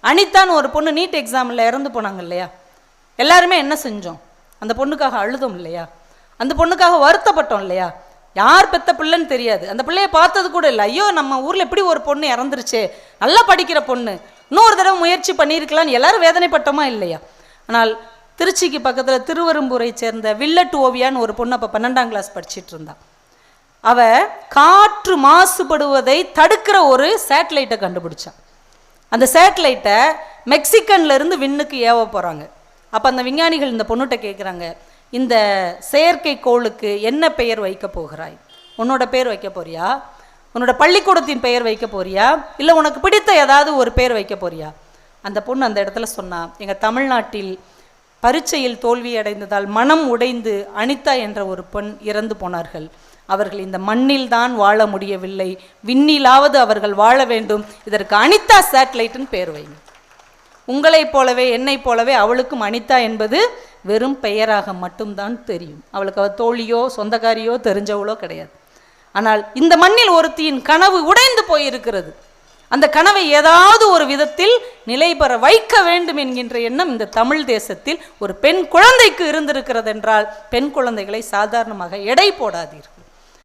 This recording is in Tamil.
அனிதான்னு ஒரு பொண்ணு நீட் எக்ஸாமில் இறந்து போனாங்க இல்லையா? எல்லாருமே என்ன செஞ்சோம்? அந்த பொண்ணுக்காக அழுதோம் இல்லையா? அந்த பொண்ணுக்காக வருத்தப்பட்டோம் இல்லையா? யார் பெத்த பிள்ளைன்னு தெரியாது, அந்த பிள்ளைய பார்த்தது கூட இல்லை. ஐயோ நம்ம ஊரில் எப்படி ஒரு பொண்ணு இறந்துருச்சே, நல்லா படிக்கிற பொண்ணு, இன்னொரு தடவை முயற்சி பண்ணியிருக்கலான்னு எல்லாரும் வேதனைப்பட்டோமா இல்லையா? ஆனால் திருச்சிக்கு பக்கத்தில் திருவெரும்பூரை சேர்ந்த வில்லட் ஓவியான்னு ஒரு பொண்ணு அப்போ 12ஆம் கிளாஸ் படிச்சுட்டு இருந்தா. அவ காற்று மாசுபடுவதை தடுக்கிற ஒரு சேட்டலைட்டை கண்டுபிடிச்சான். அந்த சேட்டலைட்டை மெக்சிகன்ல இருந்து விண்ணுக்கு ஏவ போகிறாங்க. அப்போ அந்த விஞ்ஞானிகள் இந்த பொண்ணுகிட்ட கேட்குறாங்க, இந்த செயற்கைக்கோளுக்கு என்ன பெயர் வைக்க போகிறாய்? உன்னோட பேர் வைக்க போறியா, உன்னோட பள்ளிக்கூடத்தின் பெயர் வைக்க போறியா, இல்லை உனக்கு பிடித்த ஏதாவது ஒரு பேர் வைக்க போறியா? அந்த பொண்ணு அந்த இடத்துல சொன்னா, எங்கள் தமிழ்நாட்டில் பரீட்சையில் தோல்வி அடைந்ததால் மனம் உடைந்து அனிதா என்ற ஒரு பெண் இறந்து போனார்கள். அவர்கள் இந்த மண்ணில் தான் வாழ முடியவில்லை, விண்ணிலாவது அவர்கள் வாழ வேண்டும், இதற்கு அனிதா சேட்டலைட்னு பேர் வைங்க. உங்களைப் போலவே என்னை போலவே அவளுக்கும் அனிதா என்பது வெறும் பெயராக மட்டும்தான் தெரியும். அவளுக்கு அவள் தோழியோ சொந்தக்காரியோ தெரிஞ்சவளோ கிடையாது. ஆனால் இந்த மண்ணில் ஒருத்தியின் கனவு உடைந்து போயிருக்கிறது. அந்த கனவை ஏதாவது ஒரு விதத்தில் நிலை பெற வைக்க வேண்டும் என்கின்ற எண்ணம் இந்த தமிழ் தேசத்தில் ஒரு பெண் குழந்தைக்கு இருந்திருக்கிறது என்றால், பெண் குழந்தைகளை சாதாரணமாக எடை போடாதீர்கள்.